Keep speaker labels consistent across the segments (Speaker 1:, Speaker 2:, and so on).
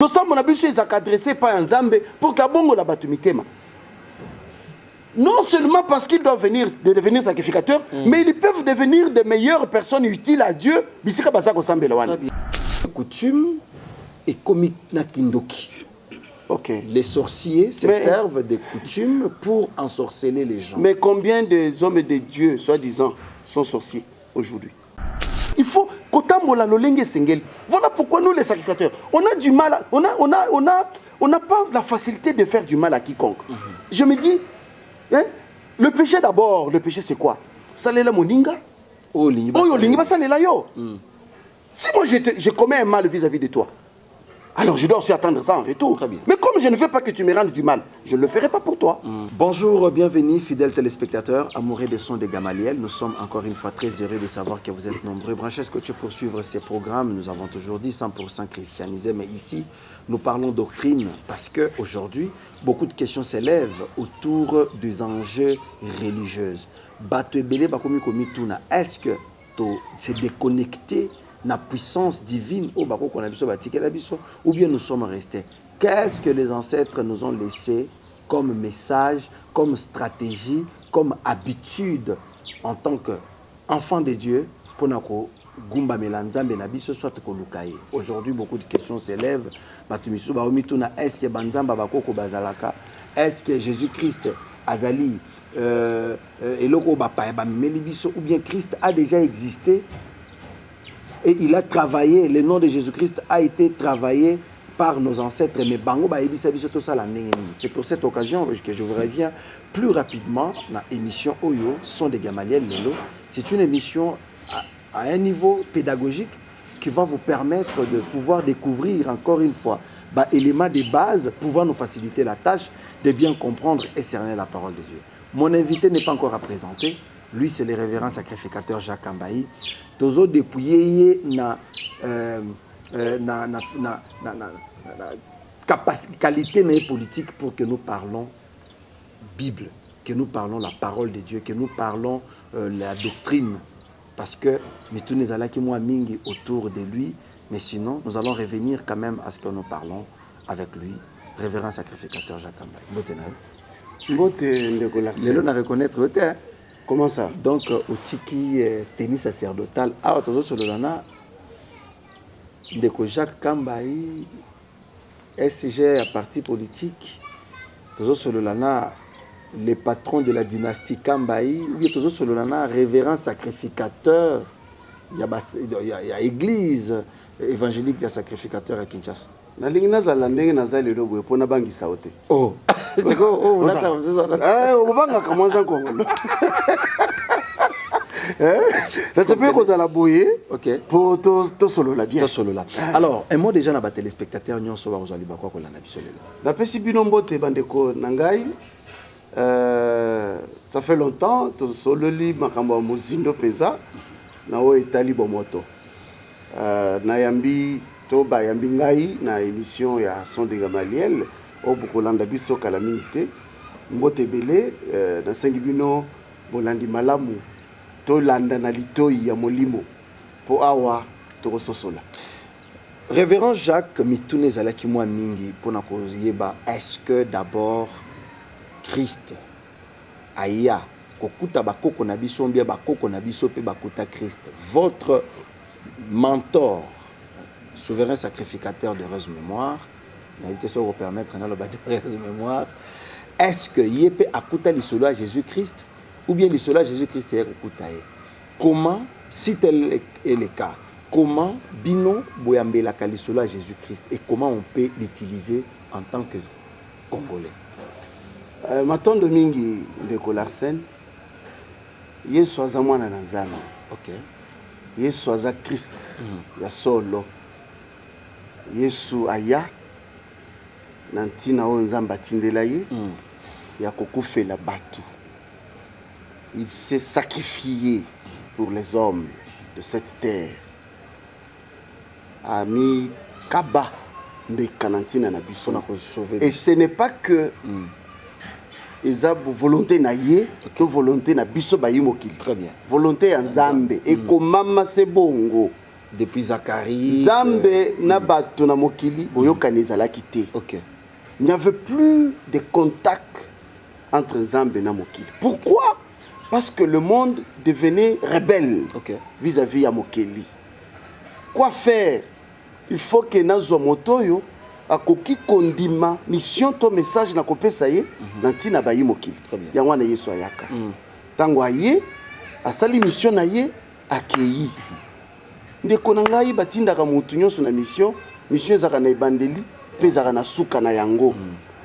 Speaker 1: Nous sommes adressés par un Zambé pour qu'Abongo la batumitema. Non seulement parce qu'ils doivent devenir sacrificateurs, mais ils peuvent devenir des meilleures personnes utiles à Dieu.
Speaker 2: Coutume et comique na kindoki.
Speaker 1: Okay.
Speaker 2: Les sorciers se servent des coutumes pour ensorceler les gens.
Speaker 1: Mais combien des hommes de Dieu, soi-disant, sont sorciers aujourd'hui? Il faut voilà pourquoi nous les sacrificateurs, on a du mal, on n'a pas la facilité de faire du mal à quiconque. Je me dis, hein, le péché d'abord, le péché c'est quoi? Ça l'est la moninga. Oh, ça l'est la yo. Si moi je commets un mal vis-à-vis de toi, alors je dois aussi attendre ça en retour. Mais comme je ne veux pas que tu me rendes du mal, je ne le ferai pas pour toi.
Speaker 2: Bonjour, bienvenue fidèles téléspectateurs, amoureux des sons de Gamaliel. Nous sommes encore une fois très heureux de savoir que vous êtes nombreux. Branchez Scotché pour suivre ces programmes. Nous avons toujours dit 100% christianisé, mais ici, nous parlons doctrine parce qu'aujourd'hui, beaucoup de questions s'élèvent autour des enjeux religieux. Est-ce que c'est déconnecté la puissance divine ou bien nous sommes restés? Qu'est-ce que les ancêtres nous ont laissé comme message, comme stratégie, comme habitude en tant qu'enfants de Dieu pour nous gumba melanzambe na biso soit kolukaye? Aujourd'hui beaucoup de questions s'élèvent. Est-ce que banzamba bakoko bazalaka? Est-ce que Jésus-Christ azali eloko bapaya bameli biso ou bien Christ a déjà existé? Et il a travaillé, le nom de Jésus-Christ a été travaillé par nos ancêtres. Mais c'est pour cette occasion que je vous reviens plus rapidement dans l'émission Oyo, Son de Gamaliel Lelo. C'est une émission à un niveau pédagogique qui va vous permettre de pouvoir découvrir encore une fois éléments de base pouvant nous faciliter la tâche de bien comprendre et cerner la parole de Dieu. Mon invité n'est pas encore à présenter. Lui, c'est le révérend sacrificateur Jacques Kambayi. Tozo dépouillé na qualité politique pour que nous parlons Bible, que nous parlons la parole de Dieu, que nous parlons la doctrine. Parce que nous sommes mingi autour de lui, mais sinon, nous allons revenir quand même à ce que nous parlons avec lui, révérend sacrificateur Jacques Kambayi. Reconnaître.
Speaker 1: Comment ça?
Speaker 2: Donc, au tiki tennis sacerdotal, de Jacques Kambayi, SG à parti politique, les patrons de la dynastie Kambayi, ou bien révérend sacrificateur, il y a église évangélique de sacrificateur à Kinshasa.
Speaker 1: Oh, c'est quoi? Oh, pour tout solo la bien.
Speaker 2: Alors, un mot déjà dans les téléspectateurs, nous sommes aux Alibaba qu'on a habitué.
Speaker 1: La Pessibinombote Bandeko Nangai, ça fait longtemps, tout solo li makambo muzindo pesa, na o Itali bomoto. Nayambi to bayambi ngai na émission ya Son de Gamaliel, au Bukolanda biso calamité, mbote belé na sengibino bolandi malamu.
Speaker 2: Révérend Jacques Mitune Zalaki Mwa Mingi pour est-ce que d'abord Christ Aya Kokuta Bakoko Nabiso Mbia Bakoko Nabiso Pe Bakuta Christ, votre mentor, souverain sacrificateur de heureuse mémoire, n'avez pas vous permettre de heureuse mémoire, est-ce que Yépe Akuta l'isolo à Jésus-Christ? Ou bien l'isolo Jésus-Christ est Koutaye? Comment, si tel est le cas, comment Bino Boyambela l'isolo à Jésus-Christ et comment on peut l'utiliser en tant que Congolais?
Speaker 1: Maton Domingi de Colarsen, Yesu Azamwana Nanzana.
Speaker 2: Ok.
Speaker 1: Yesu Aza Christ, ya solo. Yesu Aya, Nantina Onzamba Tindelaye, ya Kokufe la Batu. Il s'est sacrifié pour les hommes de cette terre. Ami Kaba Mbekanantina na biso na sauver. Et ce n'est pas que volonté na ye, que volonté na biso bayimokili.
Speaker 2: Très bien.
Speaker 1: Volonté en Zambé. Et komama se bongo.
Speaker 2: depuis Zacharie.
Speaker 1: Nzambe na bato na mokili boyokani ezalaki te.
Speaker 2: OK.
Speaker 1: Il n'y avait plus de contact entre Nzambe et Mokili. Pourquoi? Parce que le monde devenait rebelle vis-à-vis de Mokili. Quoi faire? Il faut que Nazo Motoyo akoki kondima mission to message na kopesa ye na ntina bayi Mokili. Yango na Yesu ayaka. Tango aye asali mission na ye akeyi. Ndeko na ngai batindaka mutu nyonso na mission ezaka na ebandeli pe ezaka na suka na yango.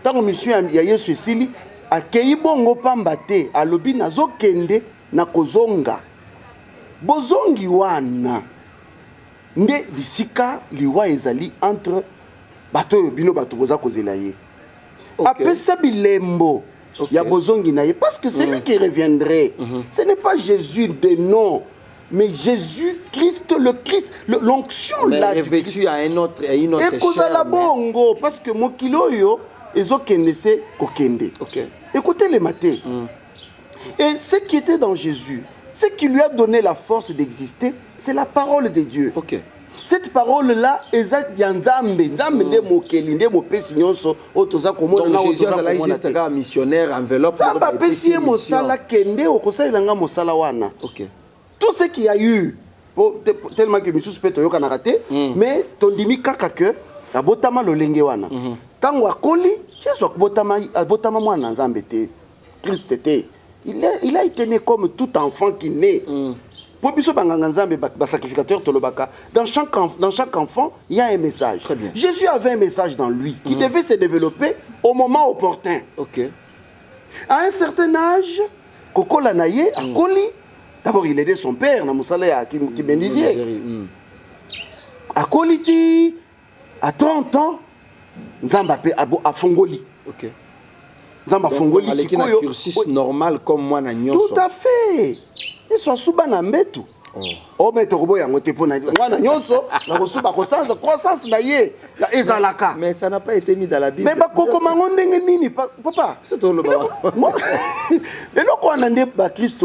Speaker 1: Tango mission ya Yesu esili akeyi bongo pamba te alobi nazokende na kozonga. Bozongi wana nde bisika liwa ezali entre bato bino bato boza kozela ye. Apesa bilembo ya bozongi na ye parce que c'est lui qui reviendrait. Ce n'est pas Jésus de nom. Mais Jésus Christ, le Christ, l'onction là du Christ.
Speaker 2: À une autre
Speaker 1: et cause la bongo parce que mon kilo yo ezokende se kokende. Écoutez les matés. Et ce qui était dans Jésus, ce qui lui a donné la force d'exister, c'est la parole de Dieu. Cette parole-là, exact Nzambe nde mokeli nde mopesi nyonso otoza komona na otoza komona
Speaker 2: juste un missionnaire enveloppe.
Speaker 1: Ça va pesi mosala kende okosala nga mosala wana. Tout ce qu'il y a eu, tellement que Missou peut yoka na raté, mais tondimi kaka que abotama lolenge wana. Tango akoli, Jésus abotama mwana Nzambe te, Christ te. Il a été né comme tout enfant qui naît. Pour biso banganga Nzambe ba sacrificateur tolobaka, dans chaque enfant, il y a un message. Jésus avait un message dans lui qui devait se développer au moment opportun. À un certain âge, kokola na ye akoli. D'abord, il aidait son père, dans Moussala qui bénissait. À Koliti, à 30 ans, Nzamba a Fongoli. Nzamba Fongoli,
Speaker 2: c'est un cursus normal comme moi.
Speaker 1: Tout à fait. Et soit souba na mbetu. Oh, mais tu as été pour croissance
Speaker 2: mais ça n'a pas été mis dans la Bible.
Speaker 1: Mais papa, c'est tout le monde. Et donc, on a dit que Christ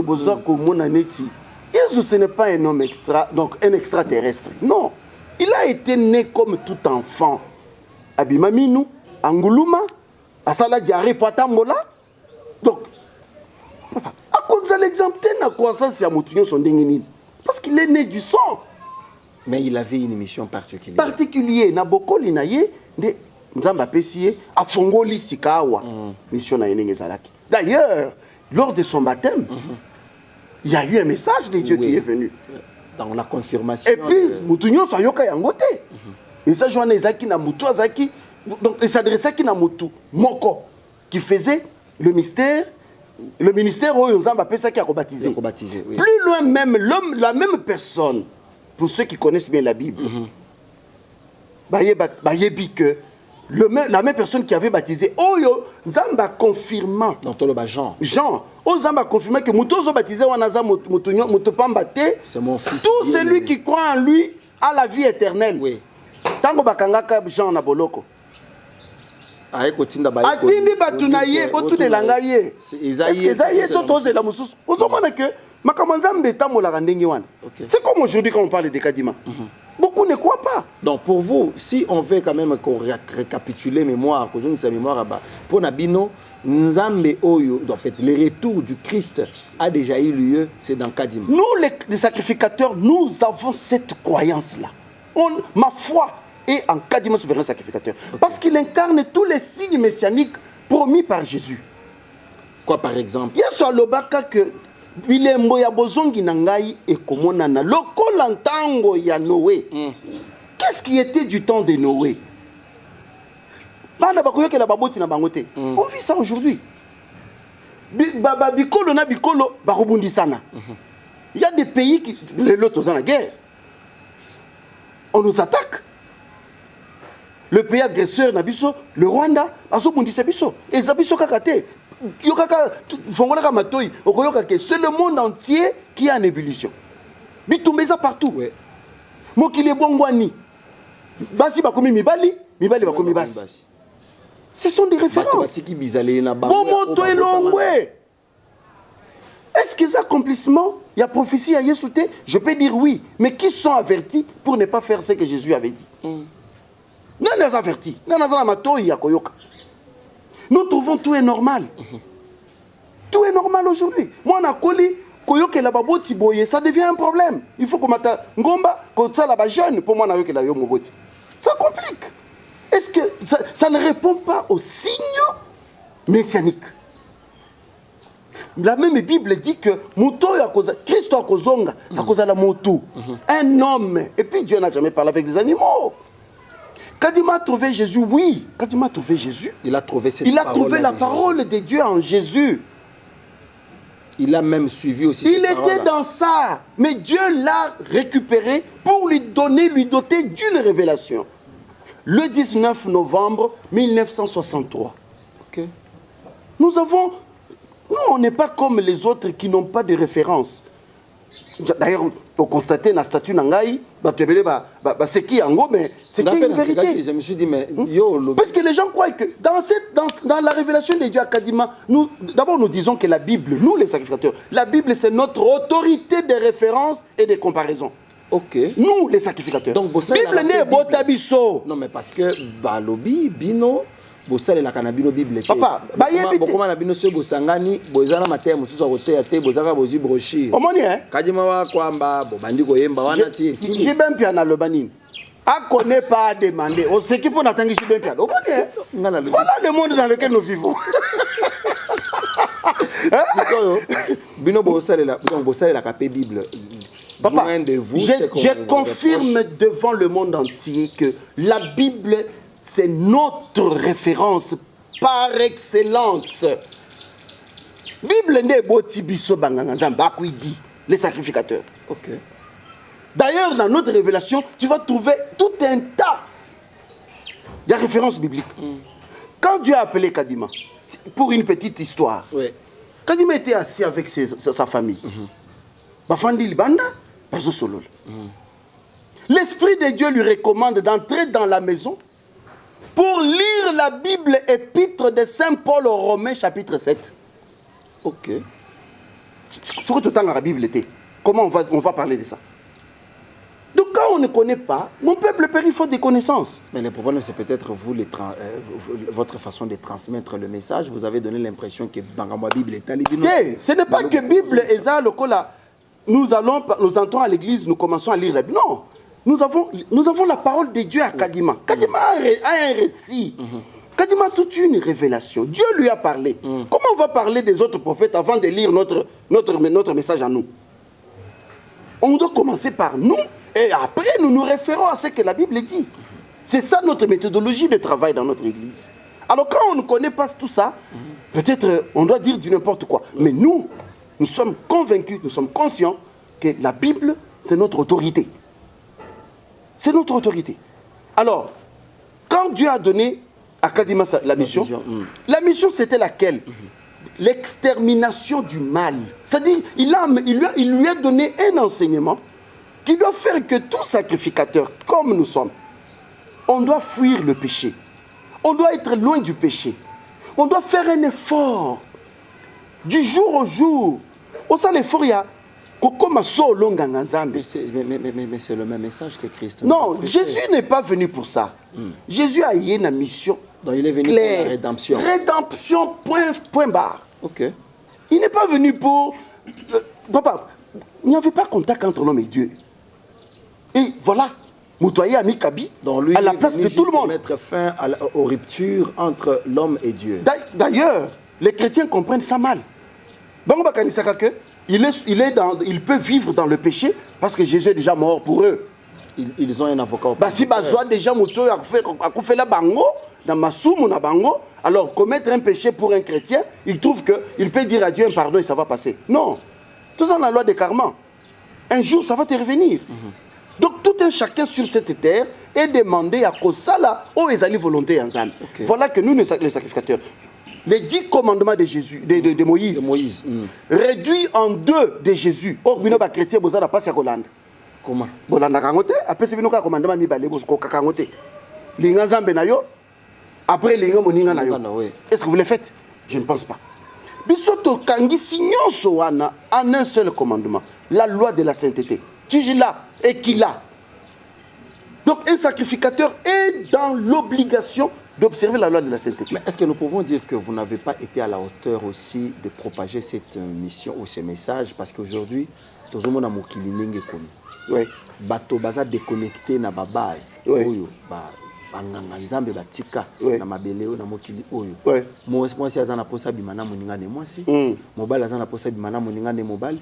Speaker 1: Jésus, ce n'est pas un homme donc un extraterrestre. Non, il a été né comme tout enfant. Abimaminou, Anguluma, Asala Diaré, Poatambola. Donc, papa, à quoi vous allez exempter la croissance de Moutinho son déngénine? Parce qu'il est né du sang.
Speaker 2: Mais il avait une mission particulière.
Speaker 1: Naboko linaye de Nzamba Pesiye a Fongoli Sikawa. Mission na Yenengezalaki. D'ailleurs, lors de son baptême, il y a eu un message de Dieu qui est venu.
Speaker 2: Dans la confirmation.
Speaker 1: Et puis, Moutounyo Sayoka Yangote. Message wana ezaki na Moutou Azaki. Donc, il s'adressait à Moutou Moko, qui faisait le mystère. Le ministère où Nzamba Pesa qui a rebaptisé.
Speaker 2: Oui.
Speaker 1: Plus loin même, l'homme, la même personne, pour ceux qui connaissent bien la Bible, bayebi que la même personne qui avait baptisé, Oyo Nzamba confirmant. Jean. Nzamba confirmant que Moutozo baptisé Wanaza Moutopambate.
Speaker 2: C'est mon fils.
Speaker 1: Tout celui qui croit en lui a la vie éternelle.
Speaker 2: Oui.
Speaker 1: Tango bakangaka Jean na boloko. Atindi batunaye botu de langaye. Est-ce que tozela mususu? Ozomona que makamanzambe tamolaka ndenge wana. C'est comme aujourd'hui quand on parle de Kadima. Beaucoup ne croient pas.
Speaker 2: Donc pour vous, si on veut quand même récapituler mémoire, sa mémoire pour Nabino, Nzambe Oyo, en fait, le retour du Christ a déjà eu lieu, c'est dans Kadima.
Speaker 1: Nous, les sacrificateurs, nous avons cette croyance-là. Ma foi est en Kadima souverain sacrificateur. Parce qu'il incarne tous les signes messianiques promis par Jésus.
Speaker 2: Quoi par exemple?
Speaker 1: Il y a sur le baka que bilembo ya bozongi nangai et komonana lokola ntango ya Noé. Qu'est-ce qui était du temps de Noé? On vit ça aujourd'hui. Bikolo na bikolo barobundisana. Il y a des pays qui les lotos en la guerre. On nous attaque. Le pays agresseur Nabiso, le Rwanda, azobundisa biso. Et Zabiso kakate. C'est le monde entier qui est en ébullition. Bitumbeza partout. Mokile bongwani. Basi bakomi mibali, mibali bakomi basi. Ce sont des références. Est-ce que ces accomplissements, il y a prophétie à Yesouté, je peux dire oui. Mais qui sont avertis pour ne pas faire ce que Jésus avait dit? Nous les avertis. Nous trouvons tout est normal. Tout est normal aujourd'hui. Moi, on a collé, ça devient un problème. Il faut qu'on mette Ngomba, qu'on ça là-bas jeune, pour moi, on a eu ça complique. Est-ce que ça ne répond pas aux signes messianiques? La même Bible dit que Christ a kozonga, a cause la moto, un homme. Et puis Dieu n'a jamais parlé avec des animaux. Kadima a trouvé Jésus, oui. Kadima a trouvé Jésus.
Speaker 2: Il a trouvé
Speaker 1: la parole de Dieu en Jésus.
Speaker 2: Il a même suivi aussi.
Speaker 1: Il était dans ça. Mais Dieu l'a récupéré pour lui doter d'une révélation. Le 19 novembre 1963.
Speaker 2: Okay.
Speaker 1: Nous, on n'est pas comme les autres qui n'ont pas de référence. D'ailleurs, on constate dans la statue Nangaï, c'est qui en gros, mais c'était une vérité.
Speaker 2: Je me suis dit, mais
Speaker 1: parce que les gens croient que dans la révélation de Dieu à Kadima, d'abord nous disons que la Bible, nous les sacrificateurs, la Bible c'est notre autorité de référence et de comparaison.
Speaker 2: Ok.
Speaker 1: Nous les sacrificateurs.
Speaker 2: Donc,
Speaker 1: Bible n'est botabiso.
Speaker 2: Non, mais parce que Balobi, Bino. Bosale la kanabino Bible.
Speaker 1: Papa,
Speaker 2: bokoma na bino se bosangani bozana matemo susu akoteya te bozaka bozi brochure.
Speaker 1: Omoni
Speaker 2: Kadima wa kwamba bobandi koyemba wana ti esili.
Speaker 1: Jibempia na lobanini. A connaît pas à demander. On s'équipe pour n'attendre Jibempia. Voilà le monde dans lequel nous vivons.
Speaker 2: Bino bosale la kapé Bible.
Speaker 1: Papa, je confirme devant le monde entier que la Bible c'est notre référence par excellence. Bible n'est boti biso bangangazamba dit les sacrificateurs.
Speaker 2: OK.
Speaker 1: D'ailleurs dans notre révélation, tu vas trouver tout un tas de références bibliques. Quand Dieu a appelé Kadima pour une petite histoire.
Speaker 2: Oui.
Speaker 1: Kadima était assis avec sa famille. Bafandi libanda, bazo solol. L'esprit de Dieu lui recommande d'entrer dans la maison pour lire la Bible épître de Saint Paul aux Romains chapitre 7.
Speaker 2: Ok.
Speaker 1: Sur tout temps dans la Bible était. Comment on va parler de ça? Donc quand on ne connaît pas, mon peuple périt faute de connaissances.
Speaker 2: Mais le problème c'est peut-être vous, votre façon de transmettre le message. Vous avez donné l'impression que dans la Bible est alibino.
Speaker 1: Ce n'est pas que Bible est ça, le cola. Nous entrons à l'église, nous commençons à lire la Bible. Non. Nous avons la parole de Dieu à Kadima. Kadima a un récit. Kadima a toute une révélation. Dieu lui a parlé. Comment on va parler des autres prophètes avant de lire notre message à nous? On doit commencer par nous et après nous nous référons à ce que la Bible dit. C'est ça notre méthodologie de travail dans notre église. Alors quand on ne connaît pas tout ça, peut-être on doit dire du n'importe quoi. Mais nous sommes convaincus, nous sommes conscients que la Bible, c'est notre autorité. C'est notre autorité. Alors, quand Dieu a donné à Kadima la mission c'était laquelle? L'extermination du mal. C'est-à-dire, il lui a donné un enseignement qui doit faire que tout sacrificateur, comme nous sommes, on doit fuir le péché. On doit être loin du péché. On doit faire un effort. Du jour au jour. Au sein de l'effort, il y a... Mais
Speaker 2: c'est le même message que Christ.
Speaker 1: Non, Jésus n'est pas venu pour ça. Jésus a eu une mission
Speaker 2: donc il est venu
Speaker 1: claire.
Speaker 2: Pour la rédemption.
Speaker 1: Rédemption, point barre.
Speaker 2: Ok.
Speaker 1: Il n'est pas venu pour... papa, il n'y avait pas contact entre l'homme et Dieu. Et voilà, Moutoye a mis Kabi à la place de tout le monde.
Speaker 2: Mettre fin aux ruptures entre l'homme et Dieu.
Speaker 1: D'ailleurs, les chrétiens comprennent ça mal. Il peut vivre dans le péché parce que Jésus est déjà mort pour eux.
Speaker 2: Ils ont un avocat.
Speaker 1: Si besoin déjà Moutoye a fait la bango, dans Massoum na bango, alors commettre un péché pour un chrétien, il trouve qu'il peut dire à Dieu un pardon et ça va passer. Non. Tout ça dans la loi des karma. Un jour, ça va te revenir. Donc tout un chacun sur cette terre est demandé à Kosala ou les volonté ensemble. Voilà que nous, les sacrificateurs, les 10 commandements de Jésus, de Moïse, réduits en 2 de Jésus. Or, nous, les chrétiens, nous n'avons pas ce Hollande.
Speaker 2: Comment?
Speaker 1: Après, c'est nous commandement après, est-ce que vous les faites? Je ne pense pas. Bisoto kangisi nyonso wana en un seul commandement. La loi de la sainteté. Tijila et Kila. Donc un sacrificateur est dans l'obligation d'observer la loi de la sainteté.
Speaker 2: Mais est-ce que nous pouvons dire que vous n'avez pas été à la hauteur aussi de propager cette mission ou ces messages? Parce qu'aujourd'hui, tout le monde a mokili nenge komi.
Speaker 1: Oui.
Speaker 2: Bato baza déconnecté na ba base.
Speaker 1: Oui.
Speaker 2: Oyo ba banganga nzambe batika
Speaker 1: Oui.
Speaker 2: na mabeleo na mokili oyo.
Speaker 1: Oui.
Speaker 2: Moi azana posa bimana moninga ne mwasi. Mobile azana posa bimana moninga ne mobile.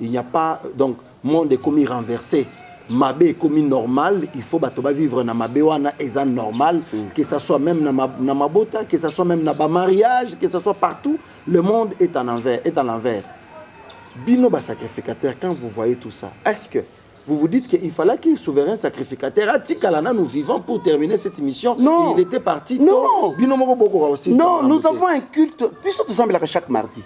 Speaker 2: Il n'y a pas donc monde est commis renversé. Mabé est commis normal, il faut bato ba vivre na mabé wana eza normal, que ça soit même na mabota, que ça soit même na ba mariage, que ça soit partout, le monde est en envers, est à l'envers. Bino ba sacrificateur, quand vous voyez tout ça, est-ce que vous vous dites qu'il fallait qu'il souverain sacrificateur Atikalana, nous vivons pour terminer cette émission.
Speaker 1: Non.
Speaker 2: Il était parti.
Speaker 1: Non.
Speaker 2: Bino moko boko aussi.
Speaker 1: Non, nous avons un culte, puisque tout semble chaque mardi.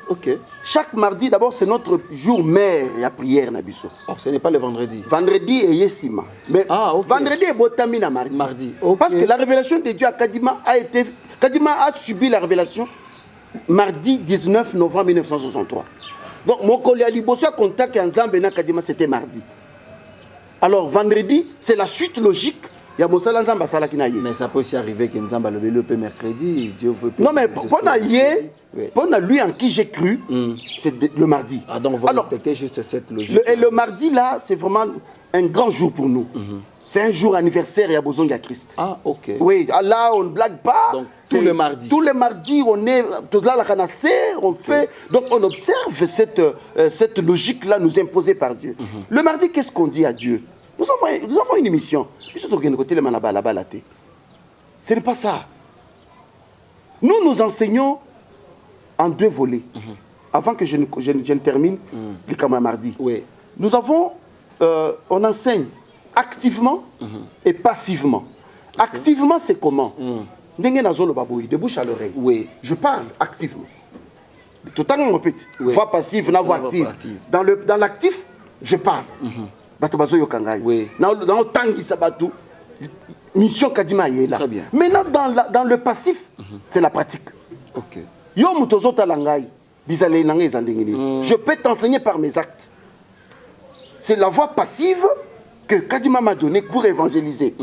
Speaker 2: Ok.
Speaker 1: Chaque mardi, d'abord, c'est notre jour mère et à prière, Nabiso.
Speaker 2: Oh, ce n'est pas le vendredi.
Speaker 1: Vendredi et Yesima. Mais
Speaker 2: ok.
Speaker 1: vendredi et Botamina mardi.
Speaker 2: Mardi. Okay.
Speaker 1: Parce que la révélation de Dieu à Kadima a été. Kadima a subi la révélation mardi 19 novembre 1963. Donc, mon collègue Liboso a contacté Nzambena Kadima, c'était mardi. Alors, vendredi, c'est la suite logique. Il y a Moussala Nzamba Salaki Naye.
Speaker 2: Mais ça peut aussi arriver que Nzamba le vélo peut mercredi. Dieu veut.
Speaker 1: Non, mais pour lui en qui j'ai cru, c'est le mardi.
Speaker 2: Ah, donc vous respectez juste cette logique.
Speaker 1: Et le mardi, là, c'est vraiment un grand jour pour nous. C'est un jour anniversaire, il y a besoin de Christ.
Speaker 2: Ah, ok.
Speaker 1: Oui, là, on ne blague pas.
Speaker 2: Donc, tous les mardis.
Speaker 1: Tous les mardis, on est. Tout là, la canassé, on fait. Donc, on observe cette logique-là nous imposée par Dieu. Le mardi, qu'est-ce qu'on dit à Dieu? Nous avons une émission. Ce n'est pas ça. Nous enseignons en deux volets. Avant que je ne termine le Kama mardi.
Speaker 2: Oui.
Speaker 1: Nous avons, on enseigne activement et passivement. Okay. Activement, c'est comment? De bouche à l'oreille.
Speaker 2: Oui.
Speaker 1: Je parle activement. Tout le temps, on répète. Voix passive, voix active. Dans l'actif, je parle.
Speaker 2: Oui.
Speaker 1: Dans le tangi sabatu, mission Kadima est là.
Speaker 2: Très bien.
Speaker 1: Maintenant, dans le passif, c'est la pratique.
Speaker 2: Ok.
Speaker 1: Je peux t'enseigner par mes actes. C'est la voie passive que Kadima m'a donnée pour évangéliser.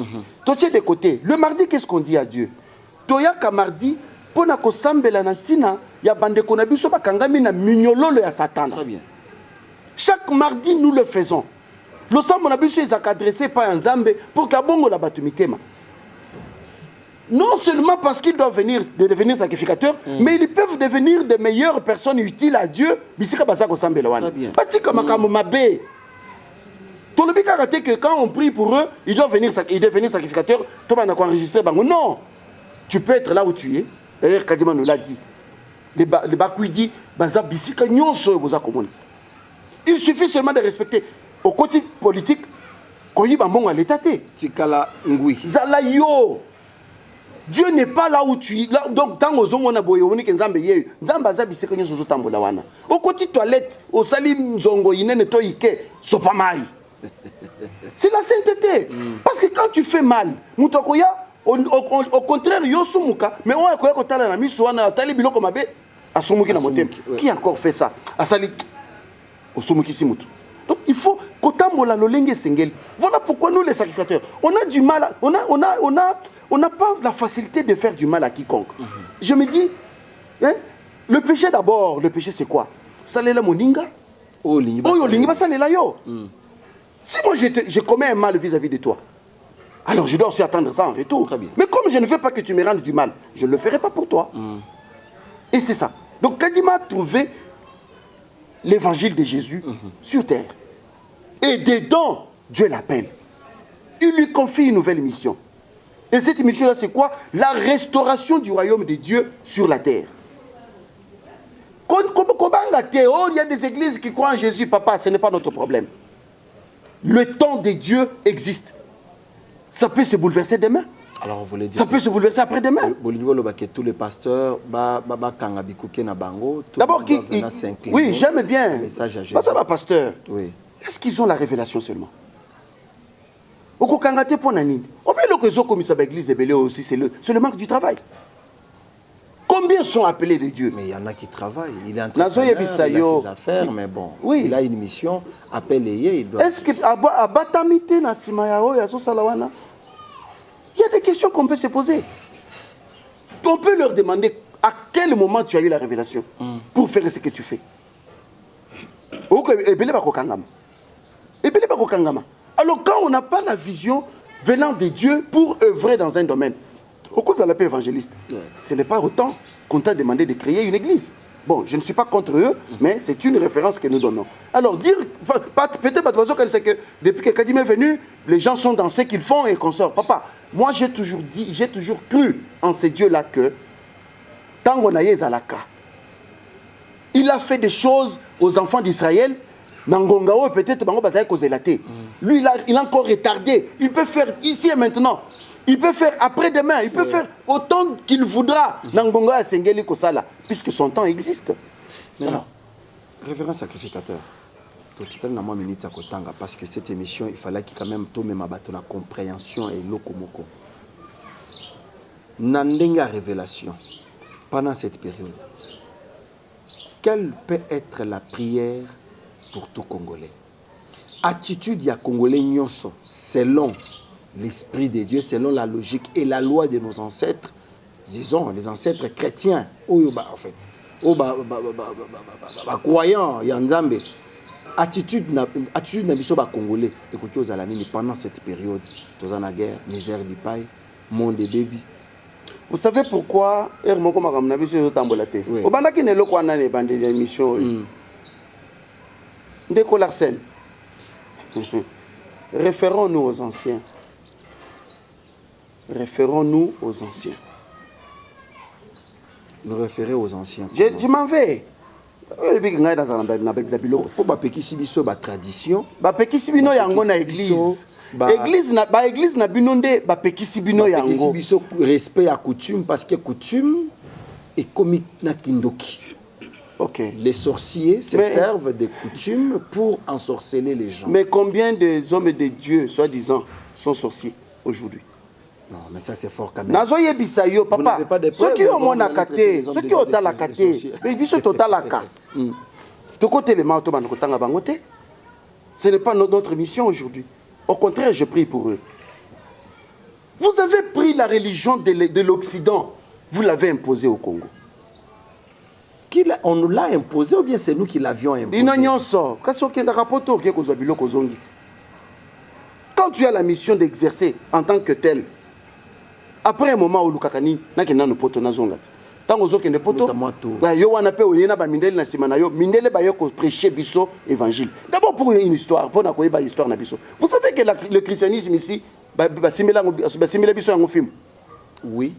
Speaker 1: Toi, tu es de côté. Le mardi, qu'est-ce qu'on dit à Dieu? Toya mardi, pour na kosambela natina, ya bande konabiso bakangami na mignololo ya Satan.
Speaker 2: Très bien.
Speaker 1: Chaque mardi, nous le faisons. Le sambo nabiso est adressé par un Zambé pour kabongo la batumitema. Non seulement parce qu'ils doivent devenir sacrificateurs, mais ils peuvent devenir des meilleures personnes utiles à Dieu. Bisika basako sambela wana. Batika makamu mabe. Tout le but c'est que quand on prie pour eux, ils doivent devenir sacrificateurs. Toi, on a enregistré. Non, tu peux être là où tu es. D'ailleurs, Kadima nous l'a dit. Les Bakoui dit, il suffit seulement de respecter. Au côté politique, l'État.
Speaker 2: Tikala Ngui.
Speaker 1: Zalayo. Dieu n'est pas là où tu es. Donc, tant aux hommes, on a boyé, on est qu'un Zambé, Zamba Zabi, c'est que nous sommes au Lawana. Au côté toilette, au Salim Zongo, il n'est pas Ike, Sopamaï. C'est la sainteté. Parce que quand tu fais mal, Moutokoya, au contraire, Yosumuka, mais on a quoi qu'on a mis sur un talibilo comme Abbé, à Somuki na motem. Qui a encore fait ça? À Sali, au Somuki Simutu. Donc il faut qu'Otambola Lolenge Sengel. Voilà pourquoi nous, les sacrificateurs, on a du mal, on n'a pas la facilité de faire du mal à quiconque. Je me dis, hein, le péché d'abord, le péché c'est quoi? Salela Moninga. Oh, Lingiba Salela Yo. Si moi je commets un mal vis-à-vis de toi, alors je dois aussi attendre ça en retour. Mais comme je ne veux pas que tu me rendes du mal, je ne le ferai pas pour toi. Et c'est ça. Donc Kadima a trouvé l'évangile de Jésus sur terre. Et dedans, Dieu l'appelle. Il lui confie une nouvelle mission. Et cette mission-là, c'est quoi? La restauration du royaume de Dieu sur la terre. Il y a des églises qui croient en Jésus, papa, ce n'est pas notre problème. Le temps de Dieu existe. Ça peut se bouleverser demain.
Speaker 2: Alors, vous voulez dire
Speaker 1: ça peut se bouleverser après-demain.
Speaker 2: Tous les pasteurs,
Speaker 1: d'abord, oui, j'aime bien. Ça va, pasteur.
Speaker 2: Oui.
Speaker 1: Est-ce qu'ils ont la révélation seulement? Comme Combien sont appelés de Dieu?
Speaker 2: Mais il y en a qui travaillent. Il est en
Speaker 1: train
Speaker 2: il a ses affaires, mais bon,
Speaker 1: oui.
Speaker 2: Il a une mission, appelé, il doit...
Speaker 1: Est-ce que Abatamite na Simayao ya Salawana? Il y a des questions qu'on peut se poser. On peut leur demander à quel moment tu as eu la révélation pour faire ce que tu fais. Alors quand on n'a pas la vision venant de Dieu pour œuvrer dans un domaine, au cause de la paix évangéliste, ce n'est pas autant qu'on t'a demandé de créer une église. Bon, je ne suis pas contre eux, mais c'est une référence que nous donnons. Alors dire, peut-être que depuis que Kadim est venu, les gens sont dans ce qu'ils font et qu'on sort. Papa, moi j'ai toujours dit, j'ai toujours cru en ces dieux-là que tant qu'on a Zalaka, il a fait des choses aux enfants d'Israël. Nangongao peut-être lui il a encore retardé. Il peut faire ici et maintenant. Il peut faire après-demain. Il peut faire autant qu'il voudra. Nangonga Sengeli Kosala, puisque son temps existe.
Speaker 2: Alors, révérend sacrificateur, parce que cette émission, il fallait qu'il quand même tombe ma la compréhension et l'okomoko. Nandenga révélation pendant cette période. Quelle peut être la prière pour tout Congolais? Attitude ya Congolais nyonso selon l'esprit de Dieu, selon la logique et la loi de nos ancêtres, disons les ancêtres chrétiens, en fait, croyants, Yanzambe. Attitude na biso ba Congolais, écoutez aux alanini pendant cette période, tous en guerre, misère du paille, monde de baby.
Speaker 1: Vous savez pourquoi Hermoko Makamna biso yotambolate. Obanda ki nelo kwa nane bande d'émission. Ndeko Larsen. Référons-nous aux anciens. Référons-nous aux anciens.
Speaker 2: Nous référer aux anciens.
Speaker 1: Je m'en vais.
Speaker 2: Pour bapekisi biso ba tradition,
Speaker 1: bapekisi bino yango na église. Église na binonde bapekisi bino yango.
Speaker 2: Biso respect à coutume parce que coutume est comme na kindoki.
Speaker 1: Okay.
Speaker 2: Les sorciers se servent des coutumes pour ensorceler les gens.
Speaker 1: Mais combien de hommes et de dieux, soi-disant, sont sorciers aujourd'hui?
Speaker 2: Non, mais ça c'est fort quand même.
Speaker 1: Nazoye bisayo, papa. Ceux qui ont mon akate, ceux qui ont la kate, mais biso total aka. De côté les mains, ce n'est pas notre mission aujourd'hui. Au contraire, je prie pour eux. Vous avez pris la religion de l'Occident, vous l'avez imposée au Congo.
Speaker 2: On nous l'a imposé ou bien c'est nous qui l'avions imposé?
Speaker 1: Quand tu as la mission d'exercer en tant que tel, après un moment où Lukakani n'a qu'un poto na zongat. Tant aux autres ne poto, yo wana pe oyena ba mindele na simana yo, mindele ba yo ko prêcher biso évangile. D'abord pour une histoire, pour na koyeba histoire na biso. Vous savez que le christianisme ici ba simela biso yango film.
Speaker 2: Oui.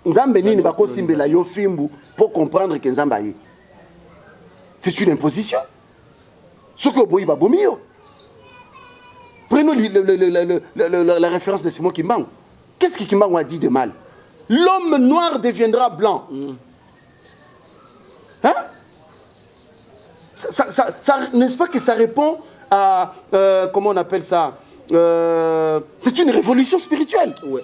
Speaker 1: Nzambe nini bako simbela yo fimbu pour comprendre que Nzamba yi. C'est une imposition. Ce que boyi ba bomi yo. Prenons la référence de Simon Kimbangu. Qu'est-ce que Kimbangu a dit de mal? L'homme noir deviendra blanc. Hein? N'est-ce pas que ça répond à... comment on appelle ça? C'est une révolution spirituelle.
Speaker 2: Ouais.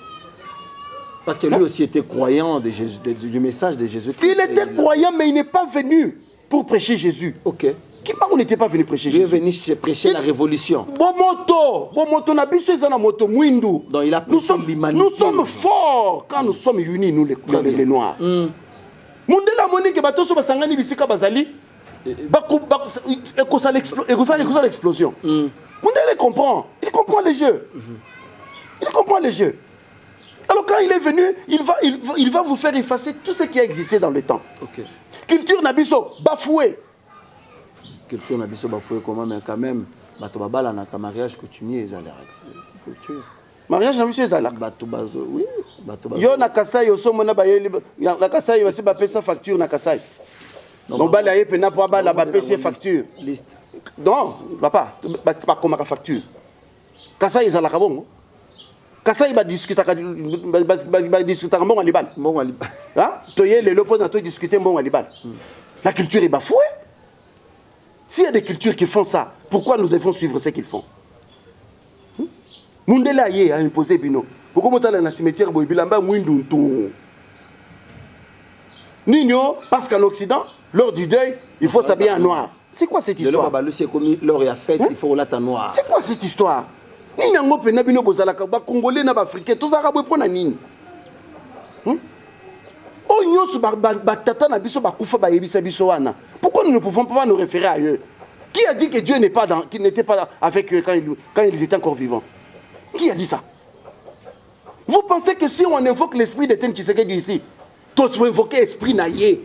Speaker 2: Parce que lui aussi était croyant de Jésus, du message de Jésus-Christ.
Speaker 1: Il était croyant, mais il n'est pas venu pour prêcher Jésus.
Speaker 2: Ok.
Speaker 1: Kimbangu n'était pas venu prêcher Jésus.
Speaker 2: Il est venu prêcher la révolution.
Speaker 1: Bomoto, na biso ezana moto mwindu.
Speaker 2: Donc il a prêché l'humanité.
Speaker 1: Nous sommes forts quand nous sommes unis, nous les Noirs. Mundela monique batoso basangani bisika bazali. L'explosion. Mundela comprend. Il comprend les jeux. Il comprend les jeux. Alors quand il est venu, il va vous faire effacer tout ce qui a existé dans le temps.
Speaker 2: Okay.
Speaker 1: Culture nabiso bafouée.
Speaker 2: Culture nabiso bafouée comment, mais quand même bato babala na mariage coutumier ezala culture.
Speaker 1: Mariage nabiso ezala.
Speaker 2: Bato bazo oui, bato bazo.
Speaker 1: Yo na Kasai osomo na bayeli na Kasai basi ba pesa facture na Kasai. Donc bala yepe na po bala ba pesa facture.
Speaker 2: Liste.
Speaker 1: Non, papa, pas comme la facture. Kasai ezala kabongo. Kasai ba discuter bon Liban.
Speaker 2: Bon Liban.
Speaker 1: Hein? Toye le lopo na to discuter bon Liban. La culture est bafouée. S'il y a des cultures qui font ça, pourquoi nous devons suivre ce qu'ils font? Mundela ye a imposé bino. Pourquoi monter dans le cimetière boy bilamba mwindu ntou? Nino, parce qu'en Occident, lors du deuil, il faut s'habiller en noir. C'est quoi cette histoire?
Speaker 2: Il faut la noir.
Speaker 1: C'est quoi cette histoire? Nini ngo pena bino bozalaka ba congolais na ba africain tozaka bo pona nini? Oh nyonso ba tata na biso ba kufa ba yebisa biso wana. Pourquoi nous ne pouvons pas nous référer à eux? Qui a dit que Dieu n'est pas qui n'était pas avec eux quand ils étaient encore vivants? Qui a dit ça? Vous pensez que si on évoque l'esprit d'Étienne Tshisekedi ici, tous vont invoquer l'esprit naïe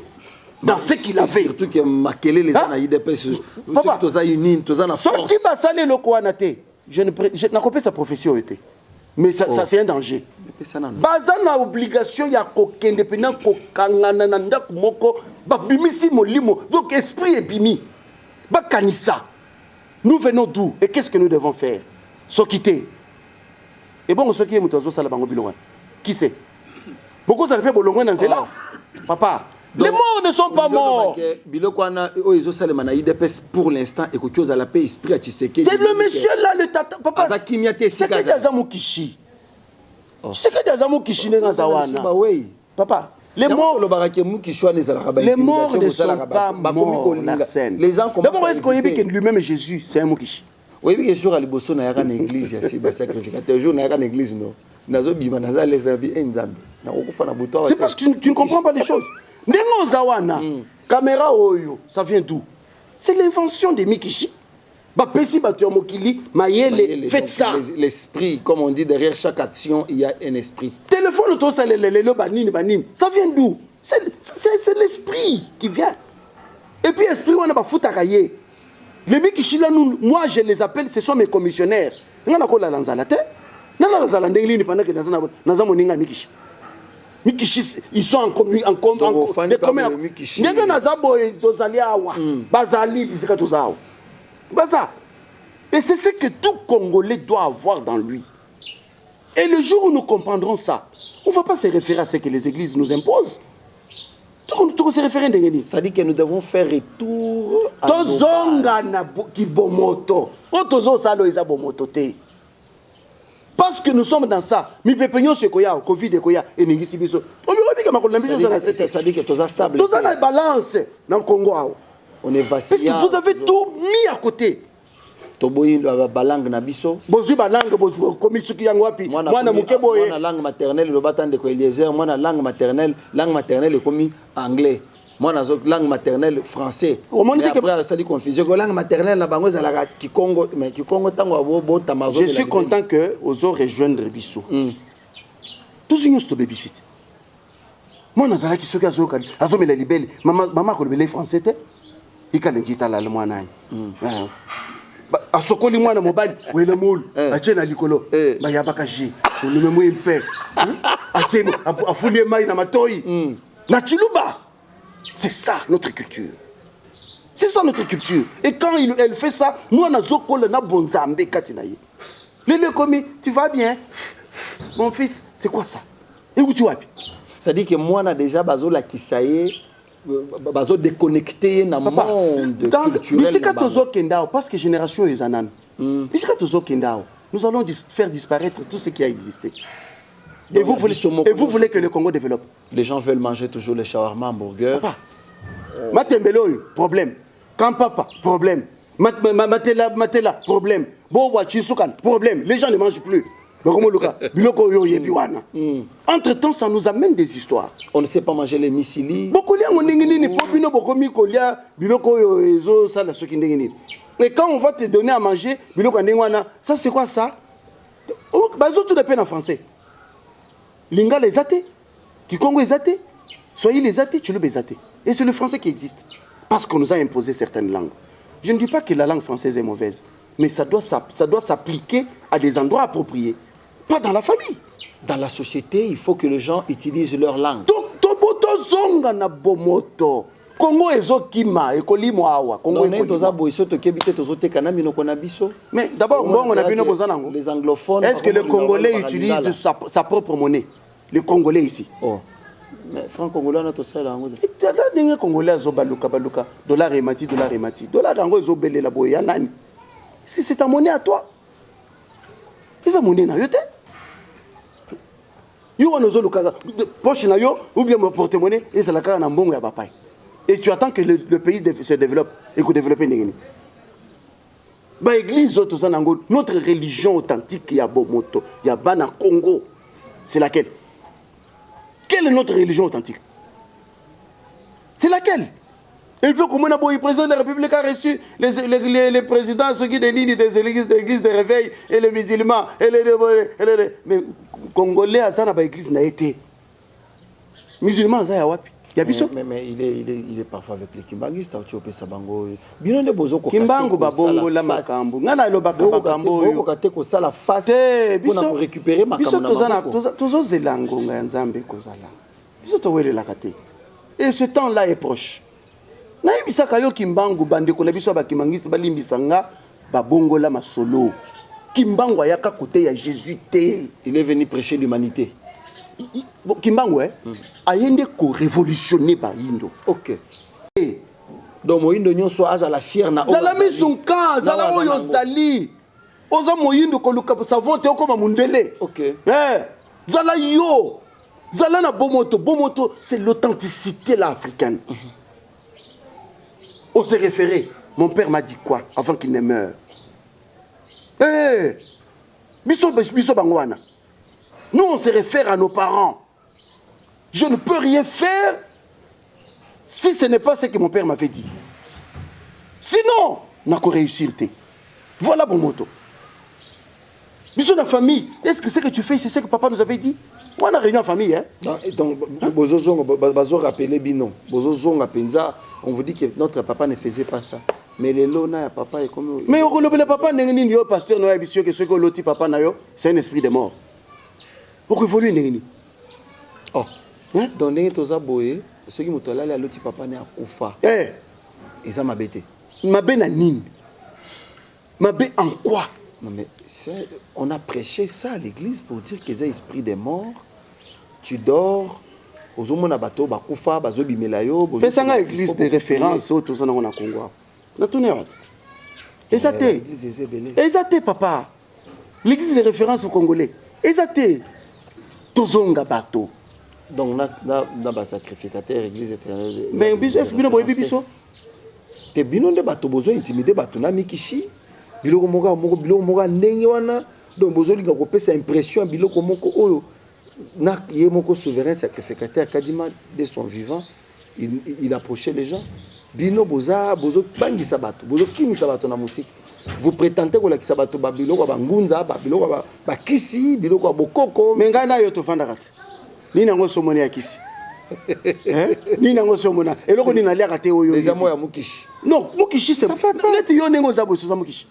Speaker 1: dans ce qu'il avait.
Speaker 2: Surtout que Makele les a IDPS.
Speaker 1: Papa,
Speaker 2: tous a unis, tous a force.
Speaker 1: Sorti basale le koanate. Je n'ai pas sa profession été. Mais ça c'est un danger. Baza na obligation ya kokende pena kokangana na ndaku moko babimisi molimo. Donc esprit ebimi. Ba kanisa. Nous venons d'où et qu'est-ce que nous devons faire? Sokité. Et bon, ce qui est moutozo salabango bilonga. Qui c'est? Beaucoup ça fait bolongo dans zela. Papa, les morts ne sont pas morts.
Speaker 2: Pour l'instant, et que la paix esprit à Tshisekedi.
Speaker 1: C'est le monsieur là, le tata. Papa, c'est que Dazamu Kishi. C'est que Dazamu Kishi n'est Zawana. Papa, les morts ne sont pas morts. Les gens commencent. D'abord, est-ce qu'on dit que lui-même Jésus, c'est un Mokishi?
Speaker 2: Oui, il y a un jour à l'Ibosso, il y a une église, il y a un sacrificateur. Un jour, il y a une église, non.
Speaker 1: C'est parce que tu ne comprends pas les choses. Nengo Zawana, caméra Oyo, ça vient d'où? C'est l'invention de Mikishi. Bapesi Batuamokili, Mayele, faites ça.
Speaker 2: L'esprit, comme on dit, derrière chaque action, il y a un esprit.
Speaker 1: Téléphone, ça vient d'où? C'est l'esprit qui vient. Et puis, l'esprit, on a pas foutu à cahier. Les Mikishi, là, moi, je les appelle, ce sont mes commissionnaires. On a quoi la lanzalate? Ils sont en commun. Et c'est ce que tout Congolais doit avoir dans lui. Et le jour où nous comprendrons ça, on ne va pas se référer à ce que les églises nous imposent.
Speaker 2: Ça dit que nous devons faire retour à nos
Speaker 1: bases. Parce que nous sommes dans ça. Mi pepeño se koya, Covid et koya, et n'existe pas.
Speaker 2: Ça dit que tu es stable.
Speaker 1: Tu as la balance dans le Congo.
Speaker 2: On est vacillant.
Speaker 1: Parce que vous avez tout mis à côté.
Speaker 2: Toboyi balang na biso.
Speaker 1: Bozu balang bozu komi suki yango wapi. Mwana mukebo
Speaker 2: e. Mwana langue maternelle le batande ko Eliezer, mwana langue maternelle komi anglais. Moi, dans la langue maternelle français. Après, ça dit confusion. La langue maternelle, la bango, c'est la Kikongo. Mais Kikongo,
Speaker 1: je suis content que aux autres rejoindre Bissou. Tous les gens sont babysit. Moi, dans la qui se casse au Cali, Azo me la libelle. Maman, quand le français, il a dit à l'allemand. A sokoli mwana mobali wele moulu atie na likolo ba yabaka ji le memo impé atie afulie mai na matoi na chiluba. C'est ça notre culture. C'est ça notre culture. Et quand elle fait ça, nous on a zokole na bonzambe katinaye. Le komi, tu vas bien? Mon fils, c'est quoi ça? Et où tu vas?
Speaker 2: Ça dit que moi on a déjà bazo la kisaye bazo déconnecté dans le monde culturel.
Speaker 1: Parce que génération est anan. Nous allons faire disparaître tout ce qui a existé. Et vous voulez que le Congo développe?
Speaker 2: Les gens veulent manger toujours les shawarma, hamburgers.
Speaker 1: Matembelo, problème. Kampapa, problème. Matela, problème. Boba, Chisukan, problème. Les gens ne mangent plus. Entre-temps, ça nous amène des histoires.
Speaker 2: On ne sait pas manger les missili.
Speaker 1: Et quand on va te donner à manger, ça c'est quoi ça? Tout dépend en français. Linga les athées, Kikongo les athées, soyez les athées, tu les athées. Et c'est le français qui existe. Parce qu'on nous a imposé certaines langues. Je ne dis pas que la langue française est mauvaise, mais ça doit s'appliquer à des endroits appropriés. Pas dans la famille.
Speaker 2: Dans la société, il faut que les gens utilisent leur langue.
Speaker 1: Toboto zonga na bomoto. Congo ezokima ekolimo awa. Congo mais d'abord on a bino bozanango.
Speaker 2: Les anglophones.
Speaker 1: Est-ce que le Congolais utilise sa propre monnaie? Le Congolais ici.
Speaker 2: Oh. Mais franc congolais on a tout ça là.
Speaker 1: Les Congolais baluka dollar et mati. Dollar yango ezobele la boya nani? C'est ta monnaie à toi. C'est ta monnaie na yote. Yo on ozolo kaka poche na yo ou bien mon porte-monnaie et c'est la kaka na mbongo ya papa. Et tu attends que le pays se développe et que développer ndengeni. Ba église autres nango notre religion authentique ya Bomoto, ya bana Congo. C'est laquelle? Quelle est notre religion authentique? C'est laquelle? Et puis, comme le président de la République a reçu les présidents ceux qui des églises de réveil et les musulmans. Mais Congolais, ça n'a pas église n'a été. Musulmans, ça y a wapi.
Speaker 2: Mais il est parfois avec les Kimbanguistes. Tu peux sabango. Bien de bozo.
Speaker 1: Kimbangu babongo la makambo. Ngana lo bakambo yo.
Speaker 2: Kate ko sala face. Pour récupérer makambo.
Speaker 1: Biso tozo zelango nga nzambe kozala. Biso to wele la kate. Et ce temps-là est proche. Naibisaka yo Kimbangu bande ko na biso ba Kimangisi balimbisanga babongo la masolo. Kimbangu ayaka côté ya Jésus té.
Speaker 2: Il est venu prêcher l'humanité.
Speaker 1: Kimbangu ayende ko révolutionner ba Indo.
Speaker 2: OK. Donc Moyindo nyonso azala fier na
Speaker 1: zala misunka zala oyo zali. Oza Moyindo ko luka savon te ko mundele.
Speaker 2: OK.
Speaker 1: Zala yo. Zala na Bomoto, Bomoto c'est l'authenticité là africaine. On s'est référé. Mon père m'a dit quoi avant qu'il ne meure? Biso bangwana. Nous, on se réfère à nos parents. Je ne peux rien faire si ce n'est pas ce que mon père m'avait dit. Sinon, on n'a qu'à réussir. Voilà mon moto. Biso la famille, est-ce que ce que tu fais, c'est ce que papa nous avait dit? On a réuni en famille. Hein?
Speaker 2: Donc, Bozo rappelé Bino. Bozo Penza, on vous dit que notre papa ne faisait pas ça. Mais les lots, papa est comme.
Speaker 1: Mais le papa n'est pas pasteur, que ce que l'autre papa n'a pas, c'est un esprit de mort. Pourquoi il faut lui
Speaker 2: oh. Donc, les gens qui ceux qui m'ont dit que l'autre papa n'est pas Koufa. Et ça m'a bêté.
Speaker 1: Ma bête nini. Ma bête en quoi?
Speaker 2: Non, mais on a prêché ça à l'église pour dire que c'est esprit des morts. Tu dors. Aux hommes bateau, Bakoufa, Bazobi Melayo.
Speaker 1: C'est une église de référence au tout ça dans le Congo. Na tout n'est Exacté, papa. L'église de référence au Congolais. Exacté. Tozonga bateau.
Speaker 2: Donc, on a sacrificateur, l'église éternelle.
Speaker 1: Mais est-ce que vous avez biso?
Speaker 2: Te bino de bateau, besoin intimider bateau, na mikishi. Biloko moka ndenge wana. Donc, besoin de faire impression, biloko moko oyo. Na yemoko souverain sacrificateur Kadima de son vivant, il approchait les gens. Bino boza bangi sabato, bozo kimi sabato na musique. Vous prétendez que la sabato babiloko ba ngunza, babiloko ba kisi, biloko bokoko.
Speaker 1: Mengana yo to fanda kat. Ni nango somoni ya kisi. Ni nango somona. Eloko ni nalia kate oyo.
Speaker 2: Déjà moi ya mukishi.
Speaker 1: Non, mukishi c'est net yo nengo zabo so mukishi.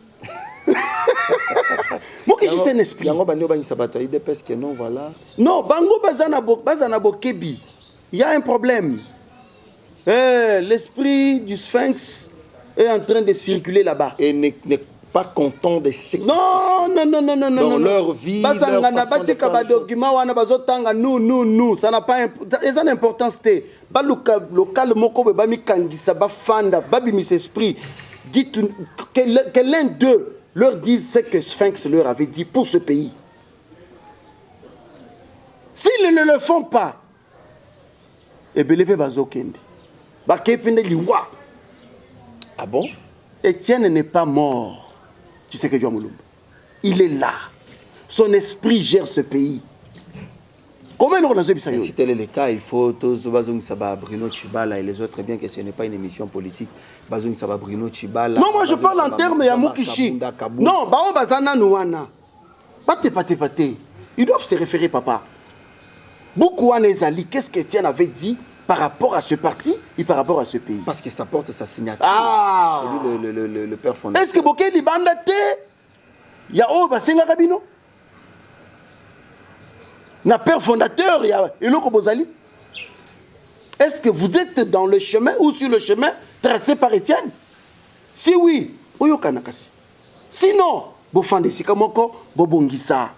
Speaker 1: Mukishi c'est un esprit.
Speaker 2: Yango bandi bangi sabato ide parce que non voilà.
Speaker 1: Non, bango bazana bokebi. Il y a un problème. L'esprit du Sphinx est en train de circuler là-bas.
Speaker 2: Et n'est pas content de ce qui
Speaker 1: non.
Speaker 2: Dans leur vie, leur façon de faire
Speaker 1: nous. Ça n'a pas d'importance. Local moko bami kangisa ba fanda babi mis esprit. Dites que l'un d'eux leur dise ce que Sphinx leur avait dit pour ce pays. S'ils ne le font pas, et belebe bazokende.
Speaker 2: Ah bon?
Speaker 1: Étienne n'est pas mort. Tu sais que Dieu Moulumba. Il est là. Son esprit gère ce pays. Comment on a fait?
Speaker 2: Si tel est le cas, il faut tous Bruno Chibala et les autres, bien que ce n'est pas une émission politique. Bruno Chibala.
Speaker 1: Non, moi je parle en termes de Mukishi. Non, Bazana Nouana. Pate. Ils doivent se référer, papa. Beaucoup d'Ezali, qu'est-ce qu'Étienne avait dit par rapport à ce parti et par rapport à ce pays?
Speaker 2: Parce que ça porte sa signature.
Speaker 1: Ah!
Speaker 2: Le père fondateur.
Speaker 1: Est-ce que Boké Libandate, il y a Obasenga Kabino? Na père fondateur, il y a Eloko Bozali. Est-ce que vous êtes dans le chemin ou sur le chemin tracé par Étienne? Si oui, Oyoka Nakasi. Sinon, Bofande Sikamoko, Bobongisa.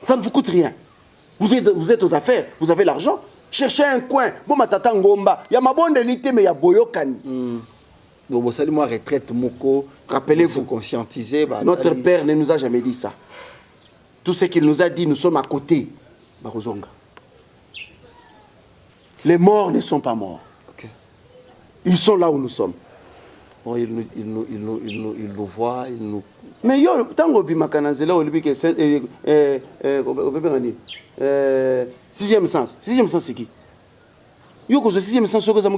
Speaker 1: Ça ne vous coûte rien. Vous êtes aux affaires, vous avez l'argent. Cherchez un coin. Bon, matata ngomba. Il y a ma bonne élite, mais il y a Boyokani.
Speaker 2: Donc, vous savez, moi, retraite, Moko.
Speaker 1: Rappelez-vous,
Speaker 2: conscientiser.
Speaker 1: Notre père ne nous a jamais dit ça. Tout ce qu'il nous a dit, nous sommes à côté. Barozonga. Les morts ne sont pas morts.
Speaker 2: Ok.
Speaker 1: Ils sont là où nous sommes.
Speaker 2: Bon, ils nous voient, ils nous...
Speaker 1: Mais yo, tant que Bimakanazela, au Libye, sixième sens. Sixième sens, c'est qui? Yo, que ce sixième sens, c'est que ça.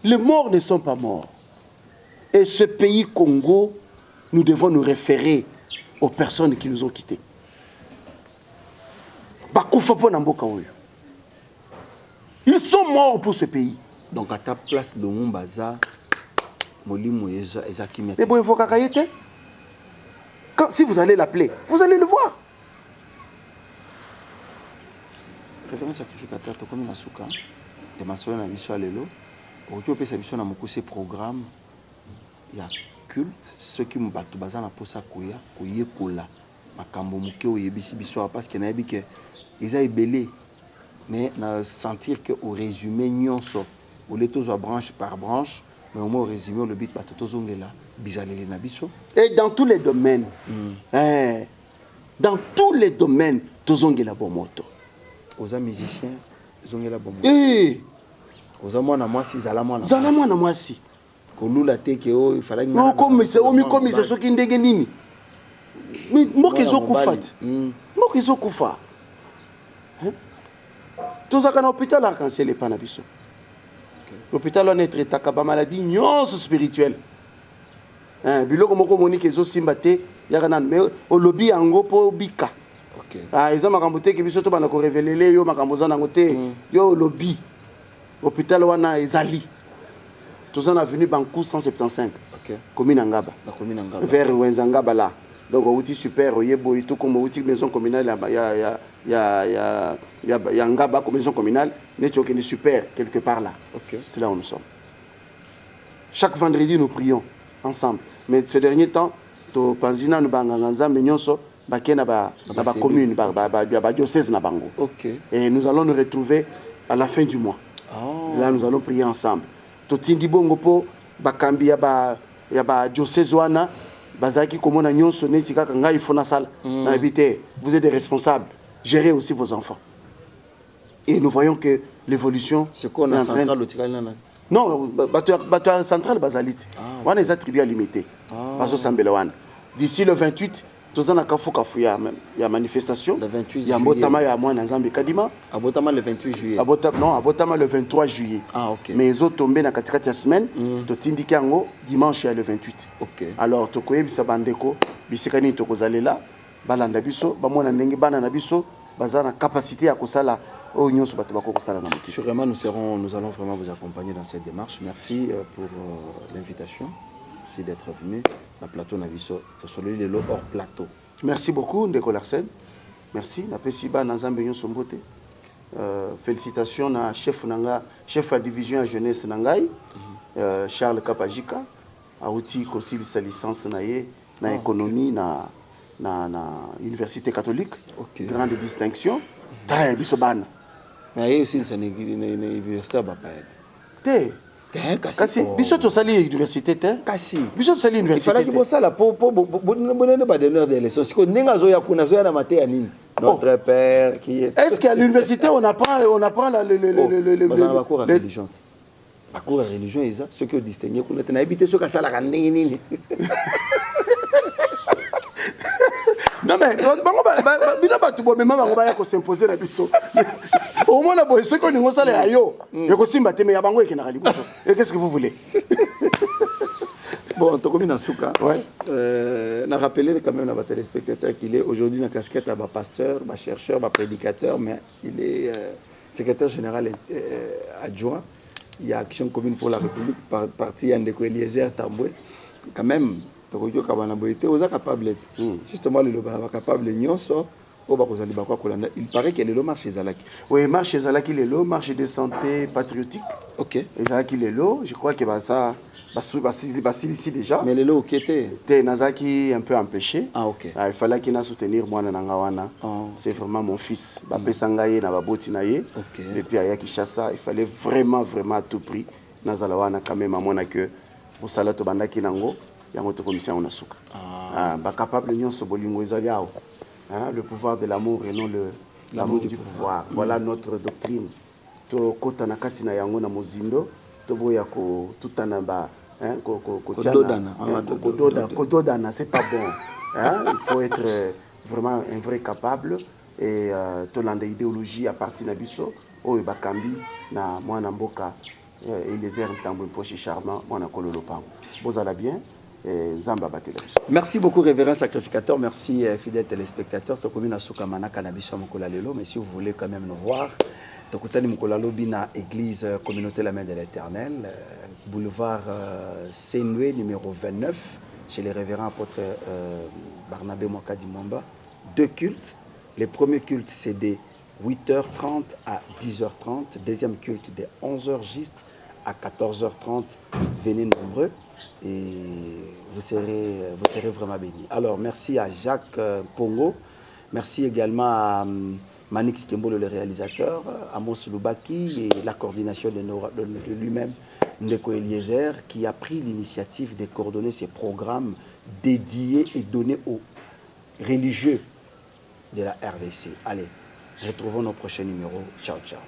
Speaker 1: Les morts ne sont pas morts. Et ce pays Congo, nous devons nous référer aux personnes qui nous ont quittés. Ils sont morts pour ce pays.
Speaker 2: Donc à ta place de Mumbaza, Molimo Ezaki.
Speaker 1: Mais bon, il faut qu'à si vous allez l'appeler, vous allez le voir.
Speaker 2: Référent sacrificateur, tu comme Nasuka, de Masoya na Biso Lelo, au Kyope Sabiso na Mokuse programme, il y a culte, ceux qui m'battent bazana pour ça koya, koye kola, makambo muke ou yebisi biso parce que na yebi que ils a belé, mais na sentir que au résumé nyonso, au les tous branche par branche, mais au moins au résumé le but bato zongela bizaleli na biso.
Speaker 1: Et dans tous les domaines, dans tous les domaines, tozongela bomoto.
Speaker 2: Aux musiciens, zongela bomoto.
Speaker 1: Eh,
Speaker 2: aux amants na moi si zalamo na.
Speaker 1: Zalamo na moi si.
Speaker 2: Kolula teke il fallait que
Speaker 1: non comme c'est au mi c'est ce qui ndenge nini. Mais moi kezo kufat. Moi kezo kufa. Hein? Tozaka na hôpital arc-en-ciel et pas na biso. L'hôpital on est traité ba maladie nyonso spirituelle. Hein, biloko moko moni kezo simba te yaka nan mais au lobby yango po bika.
Speaker 2: OK.
Speaker 1: Ah, ils ont makambo te ke biso to bana ko révéler yo makambo za nango te. Yo lobby. Hôpital wana ezali. Tous en avenue Bankou 175.
Speaker 2: OK.
Speaker 1: Commune Ngaba.
Speaker 2: La commune Ngaba.
Speaker 1: Vers Wenzangaba là. Donc outil super oyebo et tout comme outil maison communale il y a Ngaba comme maison communale mais tu es super quelque part là.
Speaker 2: OK.
Speaker 1: C'est là où nous sommes. Chaque vendredi nous prions ensemble. Mais ce dernier temps to panzina nous banganza menyonso bakena ba commune ba diocèse na bango.
Speaker 2: OK.
Speaker 1: Et nous allons nous retrouver à la fin du mois.
Speaker 2: Oh.
Speaker 1: Là nous allons prier ensemble. Totindi bongo po bakambi ya ba diocèse wana bazaki komona nyonso neti kaka ngai fona sala na habité. Vous êtes des responsables, gérez aussi vos enfants. Et nous voyons que l'évolution
Speaker 2: c'est quoi la centrale lotikali na?
Speaker 1: Non, bato centrale bazalit. Wana les attributs à limiter. Bazo sambela wana. D'ici le 28 tozana kafuka fuya même. Il y a manifestation.
Speaker 2: Le 28 juillet.
Speaker 1: Il y a Mbotama ya mwana Nzambe Kadima.
Speaker 2: Abotama le 28 juillet.
Speaker 1: Abotama le 23 juillet.
Speaker 2: Ah OK.
Speaker 1: Mais ils ont tombé na katikati ya semaine, to tindiki yango dimanche ya le 28.
Speaker 2: OK.
Speaker 1: Alors tokoye bisa bandeko, bisekani tokozalela, balanda biso, ba mwana ndenge bana na biso, bazana capacité ya kosala o nyonso bato bako kosala na moti.
Speaker 2: Sûrement nous allons vraiment vous accompagner dans cette démarche. Merci pour l'invitation. Merci d'être venu na plateau na biso, to sololi le hors plateau.
Speaker 1: Merci beaucoup Ndeko Larsen. Merci na pesiba na Nzambe nyonso mbote. Félicitations na chef nanga, chef à division à jeunesse nangai, Charles Kapajika, a outi kosil sa licence na ye na économie na université catholique.
Speaker 2: OK.
Speaker 1: Grande distinction. Tara biso bana.
Speaker 2: Mais aussi c'est une université ba paet.
Speaker 1: Kasi biso to sali université te.
Speaker 2: Kasi
Speaker 1: biso to sali université.
Speaker 2: Il fallait que ça la pour bonne pas donneur de leçons. Siko nenga zo ya kuna zo ya na maté ya nini. Notre père qui est.
Speaker 1: Est-ce qu'à l'université on apprend
Speaker 2: le cours à religion. La cours à religion est ça ce que distinguer kuna na habité ce ka sala ka nini.
Speaker 1: Non mais bino batu bo mema bango ba ya ko s'imposer na biso. Au moins na boy ce que ningo sala ayo. Yako simba te mais ya bango ekena liboso. Et qu'est-ce que vous voulez?
Speaker 2: Bon, Tokomi Nasuka,
Speaker 1: ouais.
Speaker 2: n'a rappelé quand même à téléspectateur qu'il est aujourd'hui dans la casquette à pasteur, chercheur, prédicateur, mais il est secrétaire général adjoint. Il y a Action commune pour la République, parti Yandeko Eliezer Tamboué. Quand même, Tokoyo Kabanaboïté, on est capable d'être. Justement, le Loba capable de nyonso. Il paraît qu'il est le marché Zalaki.
Speaker 1: Oui, marché Zalaki, il est le marché de santé patriotique.
Speaker 2: Ok.
Speaker 1: Et Zalaki, il est là. Je crois que ça. Ici déjà.
Speaker 2: Mais le lot qui était
Speaker 1: Nazaki un peu empêché.
Speaker 2: Ah ok.
Speaker 1: Il fallait qu'il a soutenir moi Nangawana. C'est vraiment mon fils. Bapé Sangaye na baboti naye. Depuis Aya Kishasa, il fallait vraiment à tout prix Nazalawana quand même à moi que pour salato bandaki nango yango to commission on asuka. Ba capable nyon so bolingo ezaliao. Le pouvoir de l'amour et non
Speaker 2: L'amour du pouvoir.
Speaker 1: Voilà notre doctrine. To kota na kati na yango na mozindo, to boya ko tutana ba hein kododana, c'est pas bon. Hein? Il faut être vraiment un vrai capable et to landa idéologie à partir na biso oyo bakambi na mwana mboka et les airs ntambo poche charmant mwana kololo pango. Bozala bien.
Speaker 2: Merci beaucoup, révérend sacrificateur. Merci, fidèles téléspectateurs. Mais si vous voulez quand même nous voir, Tokutani Mukolalo Bina, Église Communauté La Main de l'Éternel, boulevard Senwe, numéro 29, chez les révérends apôtres Barnabé Mwakadi Mwamba. 2 cultes. Le premier culte, c'est de 8h30 à 10h30. Deuxième culte, de 11h juste à 14h30. Venez nombreux et vous serez vraiment bénis. Alors, merci à Jacques Pongo. Merci également à Manix Kembolo, le réalisateur, Amos Loubaki et la coordination de lui-même, Ndeko Eliezer, qui a pris l'initiative de coordonner ces programmes dédiés et donnés aux religieux de la RDC. Allez, retrouvons nos prochains numéros. Ciao, ciao.